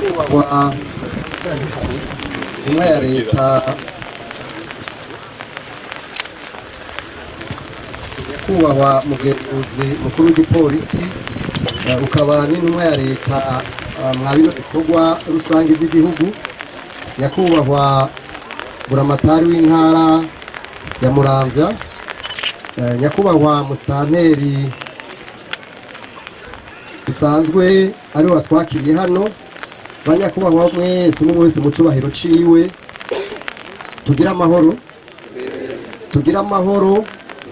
nyakubahwa intumwa ya leta, nyakubahwa mugenzuzi mukuru w'igipolisi, ukaba n'intumwa ya leta mwa bino bikorwa rusange by'igihugu, nyakubahwa buramatari w'intara ya Muramvya, nyakubahwa musitanteri usanzwe ari we watwakiriye hano, banyakubahwa mwese umwe wese mu cubahiro ciwe, tugira amahoro,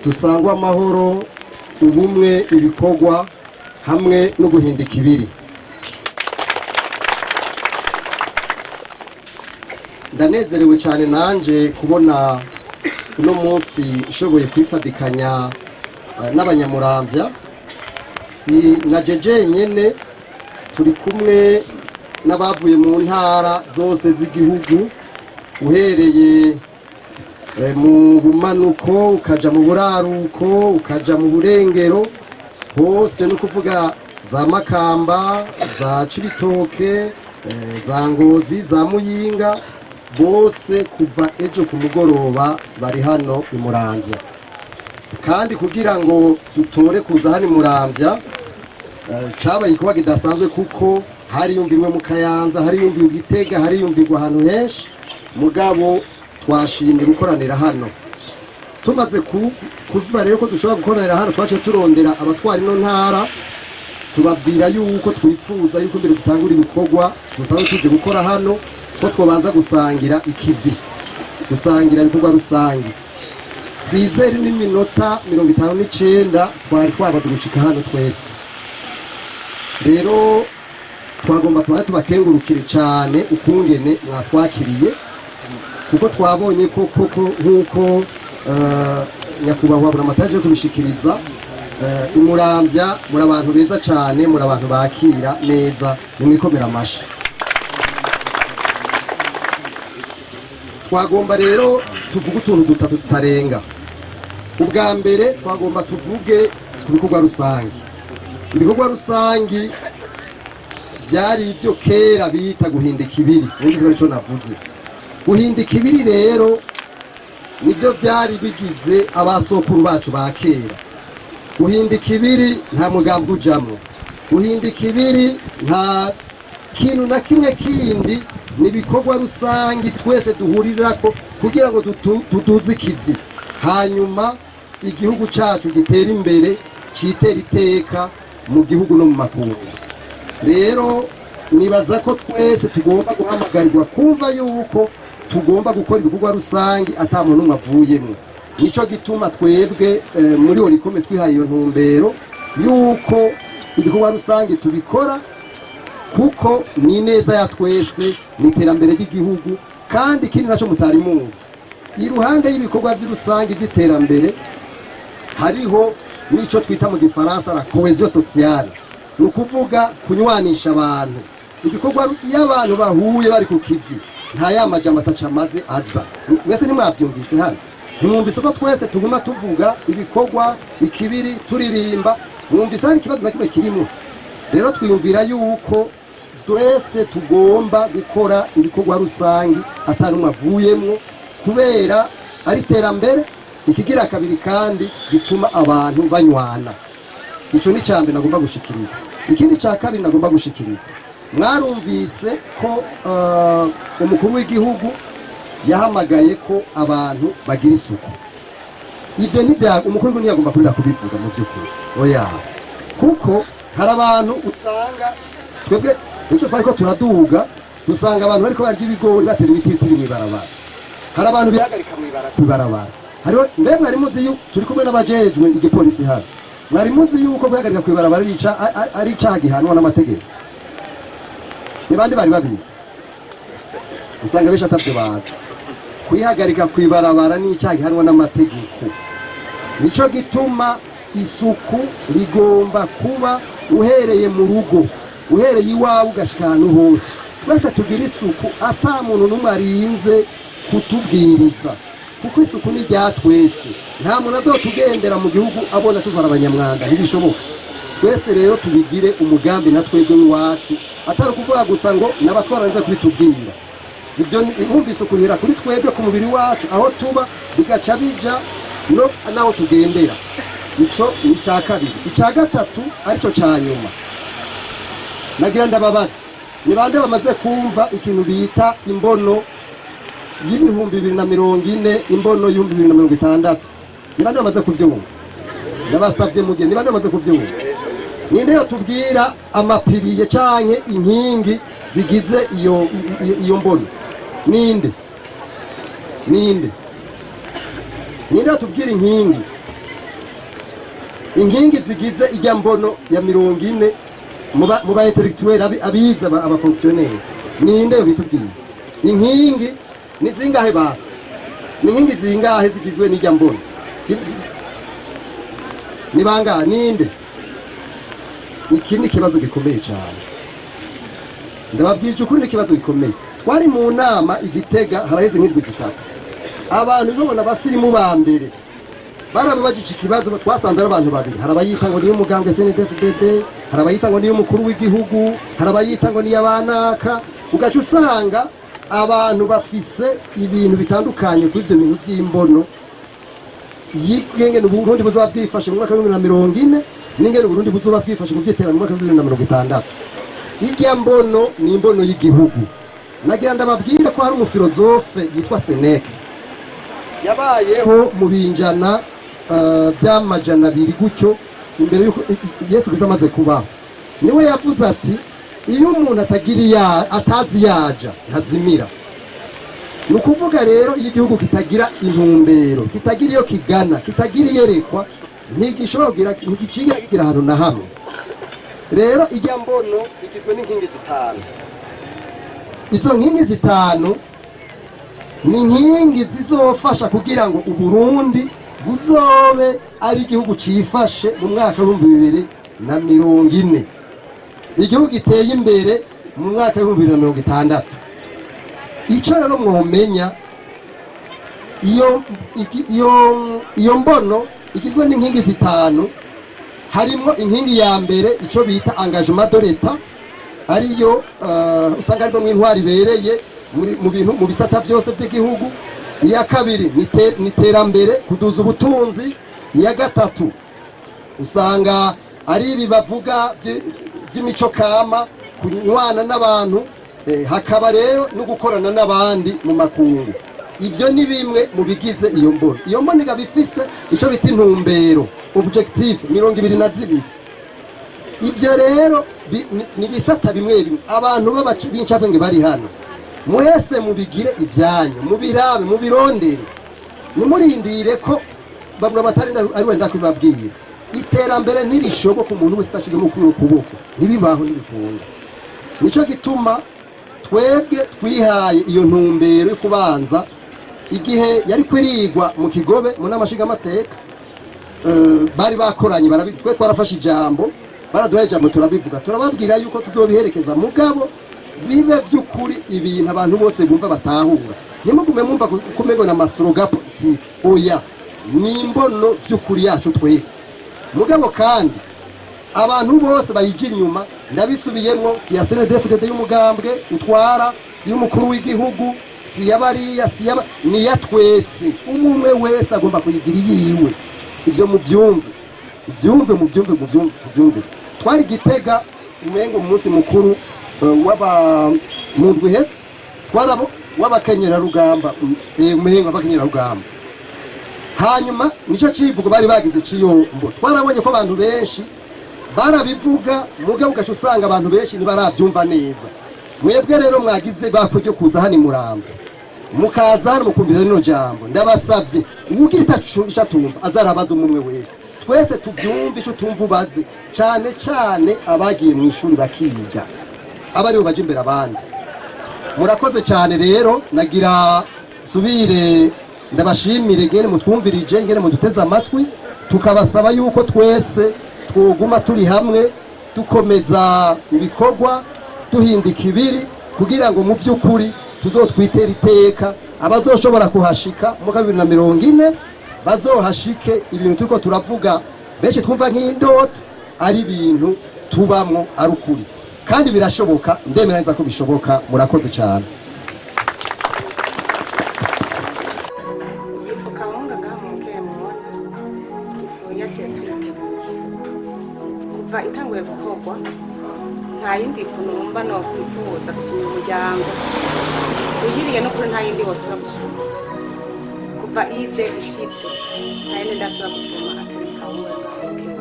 dusangwa amahoro, ubumwe, ibikorwa hamwe no guhindika ibiri. Ndanezerewe cyane nanje kubona uno munsi ushoboye kwifadikanya n'abanyamuramvya, si najeje nyene, turi kumwe n'abavuye mu ntara zose z'igihugu, uhereye mu bumanuko ukaja mu buraruko ukaja mu burengero hose, no kuvuga za Makamba, za Cibitoke, za Ngozi, za Muyinga, bose kuva ejo ku mugoroba bari hano i Muramvya. Kandi kugira ngo dutore kuza hano i Muramvya cabaye kuba kidasanzwe, kuko hari yumvirwe mu Kayanza, hari yumvirwe Gitega, hari yumvirwe ahantu henshi, mugabo twashimye gukoranira hano. Tumaze kuvuga rero ko dushobora gukoranira hano, twaje turondera abatwara ino ntara, tubabwira yuko twifuza yuko mbere dutangura ibikorwa dusanzwe tuje gukora hano, ko twobanza gusangira ikivi, gusangira ibikorwa rusange. Sizeri n'iminota 59 twari twabaze gushika hano twese. Rero twagomba tubakengurukire cyane ukungene mwatwakiriye, kuko twabonye ko nk'uko nyakubahwa buramatari yo kubishikiriza, i Muramvya muri abantu beza cyane, muri abantu bakira neza, nimwikomera amashi. Twagomba rero tuvuga utuntu dutatu tutarenga. Ubwa mbere twagomba tuvuge ku bikorwa rusange. Ibikorwa rusange byari ibyo kera bita guhindika ibiri, n'ibyo cyo navuze. Guhindika ibiri rero nivyo byari bigize abasokuru bacu ba kera. Guhindika ibiri nta mugambi ujamwo, guhindika ibiri nta kintu na kimwe kindi, ni ibikorwa rusange twese duhurirako kugira ngo tuduze ikivi, hanyuma igihugu cacu gitera imbere, citera iteka mu gihugu no mu makungu. Rero nibaza ko twese tugomba guhamagarirwa kumva yuko tugomba gukora ibikorwa rusange ata muntu umwe avuyemo. Nico gituma twebwe muri Orikome twihaye iyo ntumbero yuko ibikorwa rusange tubikora, kuko ni neza ya twese, ni iterambere ry'igihugu. Kandi ikindi naco mutari muzi, iruhande y'ibikorwa by'urusange by'iterambere hariho nico twita mu gifaransa la cohesion sociale, ni ukuvuga kunywanisha abantu. Ibikorwa iyo abantu bahuye bari ku kivi, nta yamajambo atacamaze aza. Mwese nimwavyumvise hano, mwumvise ko twese tuguma tuvuga ibikorwa ikibiri, turirimba, mwumvise hari ikibazo na kimwe kirimo. Rero twiyumvira yuko twese tugomba gukora ibikorwa rusange atari umwe avuyemwo, kubera ari iterambere. Ikigira kabiri kandi gituma abantu banywana. Ico ni cyambe nagomba gushikiriza. Ikindi cya kabiri nagomba gushikiriza, mwarumvise ko umukuru w'igihugu yahamagaye ko abantu bagira isuku. Ivyo nivya umukuru w'igihugu ntiyagomba kurira kubivuga mu by'ukuri, oya, kuko hari abantu usanga twebwe icyo twariko turaduga, dusanga abantu bariko barya ibigori batera ibiti bitiri mw'ibarabara, hari abantu bihagarika mw'ibarabara. Hariho mbe mwari muzi yuko turi kumwe n'abajejwe igipolisi hano, mwari muzi yuko guhagarika kw'ibarabara ari icaha gihanwa n'amategeko? Ni bandi bari babizi? Usanga benshi atavyo bazi. Kwihagarika kw'ibarabara ni icaha gihanwa n'amategeko. Nico gituma isuku rigomba kuba uhereye mu rugo, uhereye iwawe ugashika ahantu hose. Twese tugira isuku ata muntu n'umwe arinze kutubwiriza, kuko isuku ni rya twese. Nta muntu azotugendera mu gihugu abona tuvara abanyamwanda, ntibishoboka. Twese rero tubigire umugambi na twebwe iwacu, atari ukuvuga gusa ngo nabatwaranze kubitubwira. Ibyo mwumvise ukurira kuri twebwe ku mubiri wacu aho tuba bigaca bija no naho tugendera. Ico ni cya kabiri. Icya gatatu arico cya nyuma, nagira ndababaza ni bande bamaze kumva ikintu bita imbono y'ibihumbi 2040, imbono y'ibihumbi 2060? Ni bande bamaze kuvyumva? Ndabasavye mugeni, ni bande bamaze kuvyumva? Ninde yo tubwira amapiriye canke inkingi zigize iyo mbono? Ninde yo tubwira inkingi zigize ijya mbono ya 40 mu ba intellectuel abiza aba fonctionnaire? Ninde yo bitubwira inkingi ni zingahe basi? Ni inkingi zingahe zigizwe n'ijya mbono? Ni banga? Ninde? Iki ni kibazo gikomeye cyane, ndababwije ukuri, ni kibazo gikomeye. Twari mu nama Igitega haraheze nk'indwi zitatu, abantu babona abasirimu ba mbere barababajije ikibazo. Twasanze ari abantu babiri, harabayita ngo niyo umugambwe CNDD-FDD, harabayita ngo niyo umukuru w'igihugu, harabayita ngo niyo abanaka. Ugaca usanga abantu bafise ibintu bitandukanye kuri ivyo bintu by'imbono yigenge n'Uburundi buzoba bwifashe mu mwaka wa 2040 n'ingene Uburundi buzoba bwifashe mu vy'iterambere mu mwaka wa 2060. Ijya mbono ni imbono y'igihugu. Nagira ndababwira ko hari umufilozofe yitwa Seneca, yabayeho mu binjana by'amajana 2 gutyo imbere yuko Yesu Kristo amaze kubaho. Niwe yavuze ati iyo umuntu atazi yaja ntazimira. Nukuvuga rero iyo igihugu kitagira intumbero, kitagira iyo kigana, kitagira iyerekwa, ntigishobora kugira ahantu na hamwe. Rero ijya mbono igizwe n'inkingi zitanu. Izo nkingi zitanu ni inkingi zizofasha kugira ngo Uburundi buzobe ari igihugu cifashe mu mwaka wa 2040, igihugu giteye imbere mu mwaka wa 2060. Ico rero mwomenya, iyo mbono igizwe n'inkingi zitanu. Harimo inkingi ya mbere ico bita engagement de l'État, ariyo usanga ari mu intwari bereye mu bisata byose by'igihugu. Iya kabiri ni terambere, kuduza ubutunzi. Iya gatatu usanga ari ibi bavuga by'imico kama, kunywana n'abantu, hakaba rero no gukorana n'abandi mu makungu. Ibyo ni bimwe mu bigize iyo mbono. Iyo mbono igabifise ico bita intumbero, objectif 22. Ivyo rero ni bisata bimwe bimwe. Abantu b'incabwenge bari hano, mwese mubigire ivyanyu, mubirabe, mubirondere. Nimurindire ko babura batari ari wenda kwibabwira. Iterambere ntirishoboka umuntu wese atashizemo ukuboko, ntibibaho n'ibikunda. Nico gituma twebwe twihaye iyo ntumbero yo kubanza. Igihe yari kwirigwa mu Kigobe mu namashiga amateka, bari bakoranye barabitwe, twarafashe ijambo, baraduhaye ijambo, turabivuga, turababwira yuko tuzobiherekeza, mugabo bibe vy'ukuri ibintu abantu bose bumva batahura. Nimugume mumva kumego na masroga politique, oya, ni imbono vy'ukuri yacu twese. Mugabo kandi abantu bose bayije inyuma, ndabisubiyemo, si ya CNDD-FDD y'umugambwe utwara, si y'umukuru w'igihugu, si yabariya, si yaba, ni ya twese. Umwe wese agomba kuyigira yiwe. Ivyo muvyumve. Twari Gitega umengo umunsi mukuru mundwi hetse, twarabo w'abakenyera rugamba, umengo abakenyera rugamba. Hanyuma nico civugo bari bagize ciyombo. Twarabonye ko abantu benshi barabivuga, mugabo ugaca usanga abantu benshi ntibaravyumva neza. Mwebwe rero mwagize bakujyo kuza hani Muramvya, mukaza hano mukumvira rino jambo. Ndabasavye ugira itacu tumva azarabaza umwe wese, twese tubyumve ico tumva ubaze, cyane cyane abagiye mu ishuri bakiga, abari baje imbere abandi. Murakoze cyane rero, nagira subire ndabashimire ngene mutwumvirije, ngene muduteza amatwi, tukabasaba yuko twese twoguma turi hamwe, dukomeza ibikorwa, duhindika ibiri, kugira ngo mu by'ukuri tuzotwitera iteka. Abazoshobora kuhashika mu 2040 bazohashike ibintu turiko turavuga benshi twumva nk'indoto, ari ibintu tubamwo ari ukuri. kandi birashoboka, ndemera neza ko bishoboka. Murakoze cyane. kuva itanguye gukorwa nta yindi fu numva no kwifuza gusoma umuryango uyiriye no kuri nta yindi wasura gusoma kuva ije ishitse nta yindi ndasura gusoma akiri kawunga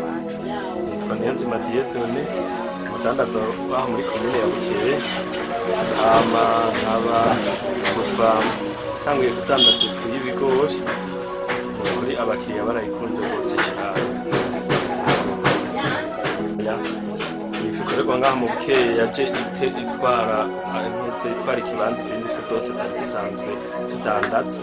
wacu yitwa Niyonzima Dieudonné umudandaza waho muri komine ya Bukeye nkaba kuva tanguye kudandaza ifu y'ibigori muri abakiriya barayikunze rwose cyane. Ifikorerwa ngaha mu Bukeye yaje itwara ikibanza izindi fu zose zari zisanzwe tudandaza.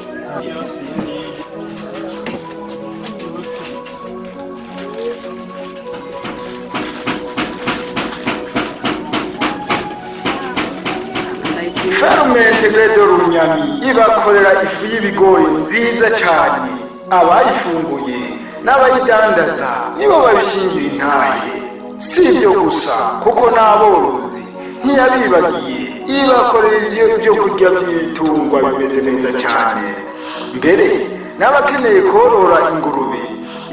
Fermente Gredo Runyami ibakorera ifu y'ibigori nziza cyane, abayifunguye n'abayidandaza nibo babishingira intahe. Si ibyo gusa kuko n'aborozi ntiyabibagiye, ibakorera ibyo kurya by'ibitungwa bimeze neza cyane. Mbere n'abakeneye korora ingurube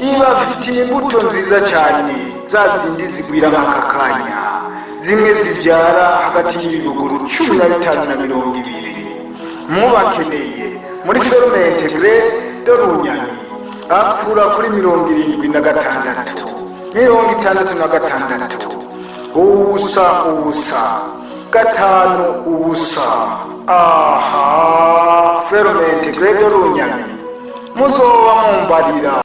ibafitiye imbuto nziza cyane, za zindi zigwira nk'akakanya, zimwe zibyara hagati y'ibibuguru 15 na 20. Mubakeneye muri Fermente Gredo Runyami akura kuri 76 66 ubusa 5 ubusa. Aha Fermente Gredo Runyami muzoba mumbarira